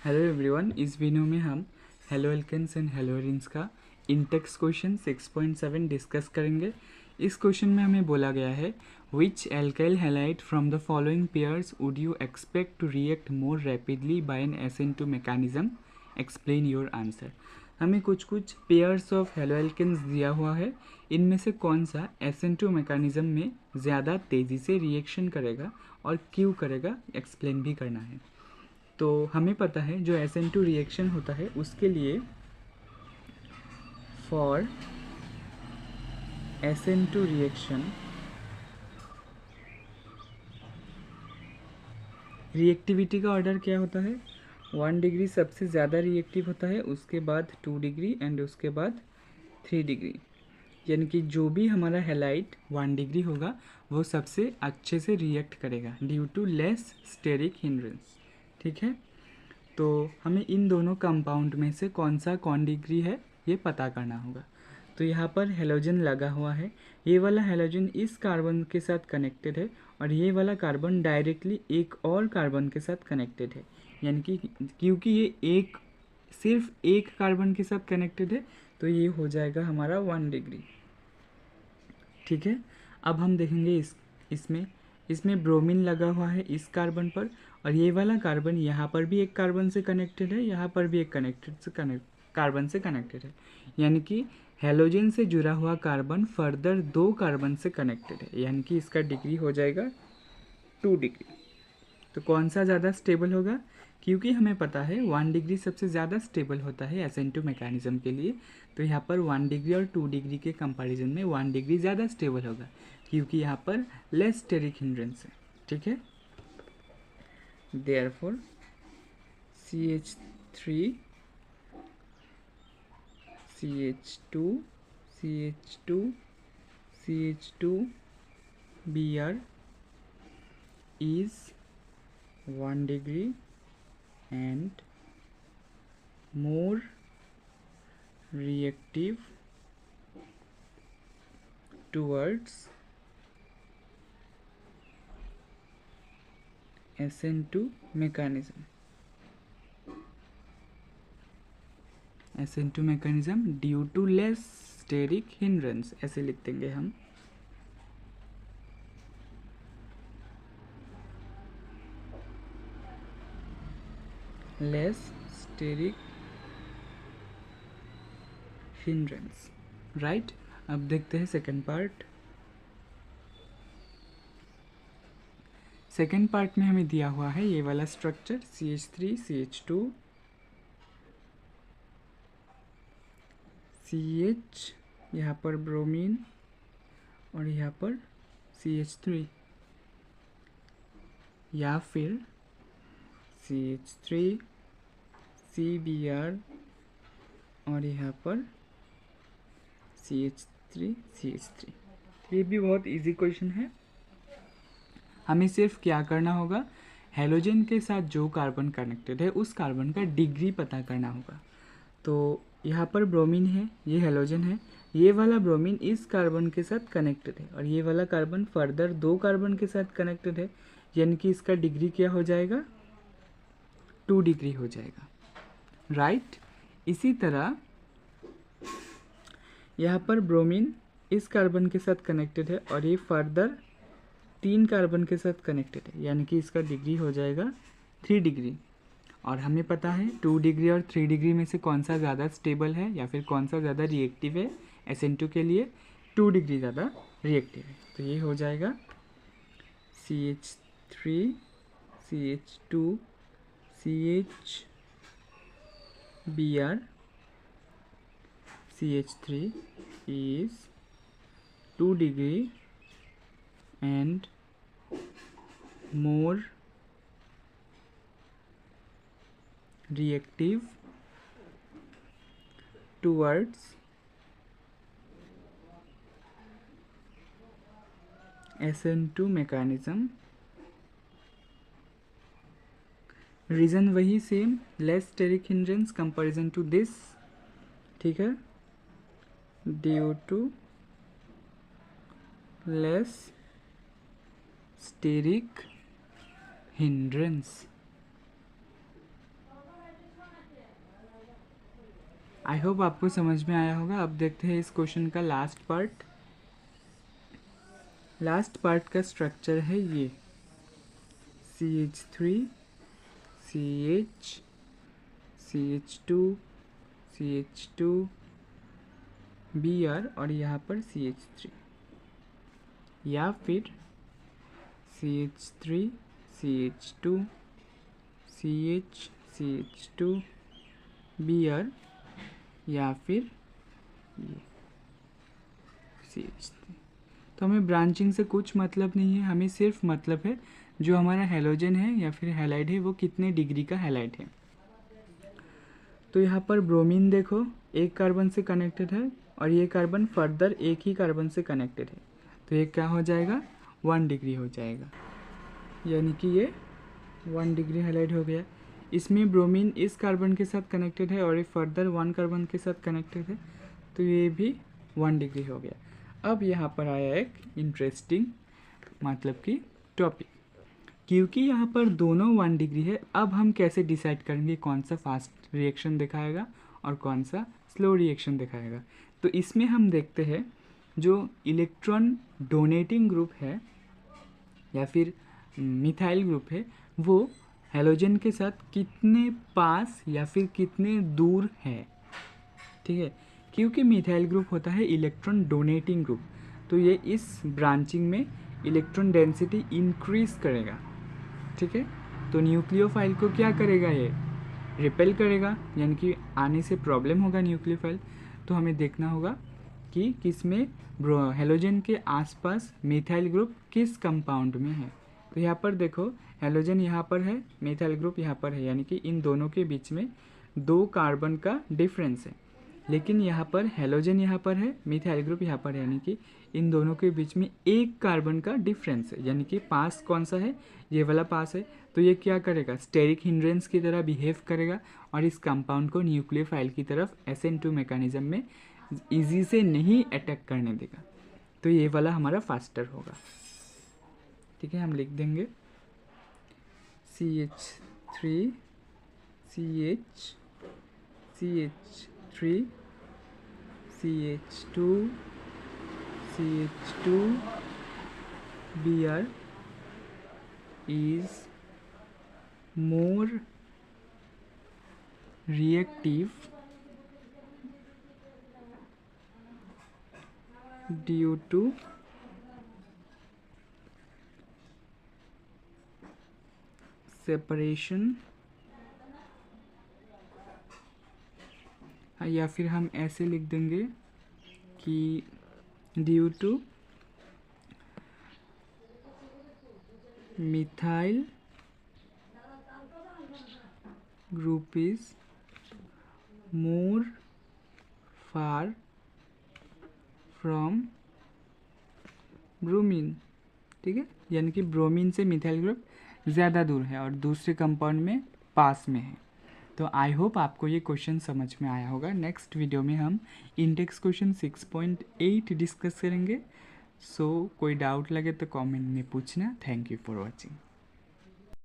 Hello everyone, इस video में हम हेलो एल्केन्स एंड हेलोरिन्स का इंटेक्स क्वेश्चन 6.7 डिस्कस करेंगे। इस क्वेश्चन में हमें बोला गया है which alkyl halide from the following pairs would you expect to react more rapidly by an SN2 mechanism, explain your answer. हमें कुछ पेयर्स ऑफ हेलो एल्केन्स दिया हुआ है, इनमें से कौन सा SN2 मैकेनिज्म में ज़्यादा तेज़ी से रिएक्शन करेगा और क्यों करेगा, एक्सप्लेन भी करना है। तो हमें पता है जो SN2 रिएक्शन होता है उसके लिए फॉर SN2 रिएक्शन रिएक्टिविटी का ऑर्डर क्या होता है, 1 डिग्री सबसे ज़्यादा रिएक्टिव होता है, उसके बाद 2 डिग्री एंड उसके बाद 3 डिग्री। यानी कि जो भी हमारा हैलाइड 1 डिग्री होगा वो सबसे अच्छे से रिएक्ट करेगा due to less steric hindrance. ठीक है, तो हमें इन दोनों कंपाउंड में से कौन डिग्री है ये पता करना होगा। तो यहाँ पर हेलोजन लगा हुआ है, ये वाला हेलोजन इस कार्बन के साथ कनेक्टेड है और ये वाला कार्बन डायरेक्टली एक और कार्बन के साथ कनेक्टेड है। यानी कि क्योंकि ये सिर्फ एक कार्बन के साथ कनेक्टेड है तो ये हो जाएगा हमारा 1 डिग्री। ठीक है, अब हम देखेंगे इसमें ब्रोमीन लगा हुआ है इस कार्बन पर और ये वाला कार्बन यहाँ पर भी एक कार्बन से कनेक्टेड है, यहाँ पर भी एक कार्बन से कनेक्टेड है। यानी कि हेलोजन से जुड़ा हुआ कार्बन फर्दर 2 कार्बन से कनेक्टेड है, यानी कि इसका डिग्री हो जाएगा 2 डिग्री। तो कौन सा ज़्यादा स्टेबल होगा, क्योंकि हमें पता है 1 डिग्री सबसे ज़्यादा स्टेबल होता है SN2 मैकेनिज्म के लिए। तो यहाँ पर 1 डिग्री और 2 डिग्री के कंपैरिजन में 1 डिग्री ज़्यादा स्टेबल होगा क्योंकि यहाँ पर लेस स्टेरिक हिंड्रेंस है। ठीक है, therefore CH3 CH2 CH2 CH2 Br is 1 degree and more reactive towards SN2 mechanism due to less steric hindrance, ऐसे लिख देंगे हम। Less steric hindrance, right. अब देखते हैं सेकेंड पार्ट। सेकेंड पार्ट में हमें दिया हुआ है ये वाला स्ट्रक्चर CH3 CH2 CH, यहाँ पर ब्रोमीन और यहाँ पर CH3, या फिर CH3 CBr और यहाँ पर CH3 CH3। ये भी बहुत इजी क्वेश्चन है। हमें सिर्फ क्या करना होगा, हेलोजन के साथ जो कार्बन कनेक्टेड है उस कार्बन का डिग्री पता करना होगा। तो यहाँ पर ब्रोमीन है, ये हेलोजन है, ये वाला ब्रोमीन इस कार्बन के साथ कनेक्टेड है और ये वाला कार्बन फर्दर 2 कार्बन के साथ कनेक्टेड है, यानी कि इसका डिग्री क्या हो जाएगा, 2 डिग्री हो जाएगा, राइट। इसी तरह यहाँ पर ब्रोमीन इस कार्बन के साथ कनेक्टेड है और ये फर्दर 3 कार्बन के साथ कनेक्टेड है, यानी कि इसका डिग्री हो जाएगा 3 डिग्री। और हमें पता है 2 डिग्री और 3 डिग्री में से कौन सा ज़्यादा स्टेबल है या फिर कौन सा ज़्यादा रिएक्टिव है, SN2 के लिए 2 डिग्री ज़्यादा रिएक्टिव है। तो ये हो जाएगा CH3 CH2 CHBr CH3 is 2 degree and more reactive towards SN2 mechanism। Reason वही same, less steric hindrance comparison to this. ठीक है, due to less steric hindrance. I hope आपको समझ में आया होगा। अब देखते हैं इस क्वेश्चन का लास्ट पार्ट। लास्ट पार्ट का स्ट्रक्चर है ये CH3 CH CH2 CH2 Br और यहाँ पर CH3, या फिर CH3 CH2 CH CH2 Br, या फिर ये CH3। तो हमें ब्रांचिंग से कुछ मतलब नहीं है, हमें सिर्फ मतलब है जो हमारा हेलोजन है या फिर हैलाइड है वो कितने डिग्री का हैलाइड है। तो यहाँ पर ब्रोमीन देखो एक कार्बन से कनेक्टेड है और ये कार्बन फर्दर एक ही कार्बन से कनेक्टेड है, तो ये क्या हो जाएगा 1 डिग्री हो जाएगा, यानी कि ये 1 डिग्री हैलाइड हो गया। इसमें ब्रोमीन इस कार्बन के साथ कनेक्टेड है और ये फर्दर 1 कार्बन के साथ कनेक्टेड है, तो ये भी 1 डिग्री हो गया। अब यहाँ पर आया एक इंटरेस्टिंग मतलब कि टॉपिक, क्योंकि यहाँ पर दोनों 1 डिग्री है, अब हम कैसे डिसाइड करेंगे कौन सा फास्ट रिएक्शन दिखाएगा और कौन सा स्लो रिएक्शन दिखाएगा। तो इसमें हम देखते हैं जो इलेक्ट्रॉन डोनेटिंग ग्रुप है या फिर मिथाइल ग्रुप है वो हैलोजन के साथ कितने पास या फिर कितने दूर है। ठीक है, क्योंकि मिथाइल ग्रुप होता है इलेक्ट्रॉन डोनेटिंग ग्रुप, तो ये इस ब्रांचिंग में इलेक्ट्रॉन डेंसिटी इंक्रीज करेगा। ठीक है, तो न्यूक्लियोफाइल को क्या करेगा, ये रिपेल करेगा, यानी कि आने से प्रॉब्लम होगा न्यूक्लियोफाइल। तो हमें देखना होगा कि किसमें हेलोजन के आसपास मिथाइल ग्रुप किस कंपाउंड में है। तो यहाँ पर देखो हेलोजन यहाँ पर है, मिथाइल ग्रुप यहाँ पर है, यानी कि इन दोनों के बीच में 2 कार्बन का डिफरेंस है। लेकिन यहाँ पर हेलोजन यहाँ पर है, मिथाइल ग्रुप यहाँ पर है, यानी कि इन दोनों के बीच में 1 कार्बन का डिफरेंस है, यानी कि पास कौन सा है, ये वाला पास है। तो ये क्या करेगा, स्टेरिक हिंड्रेंस की तरह बिहेव करेगा और इस कंपाउंड को न्यूक्लियोफाइल की तरफ SN2 मैकेनिज्म में इजी से नहीं अटैक करने देगा। तो ये वाला हमारा फास्टर होगा। ठीक है, हम लिख देंगे CH3 CH CH3 CH2 CH2 Br is more reactive due to separation, या फिर हम ऐसे लिख देंगे कि due two methyl group is more far from bromine. ठीक है, यानी कि ब्रोमीन से मिथाइल ग्रुप ज़्यादा दूर है और दूसरे कंपाउंड में पास में है। तो आई होप आपको ये क्वेश्चन समझ में आया होगा। नेक्स्ट वीडियो में हम इंडेक्स क्वेश्चन 6.8 डिस्कस करेंगे। सो कोई डाउट लगे तो कमेंट में पूछना। Thank you for watching.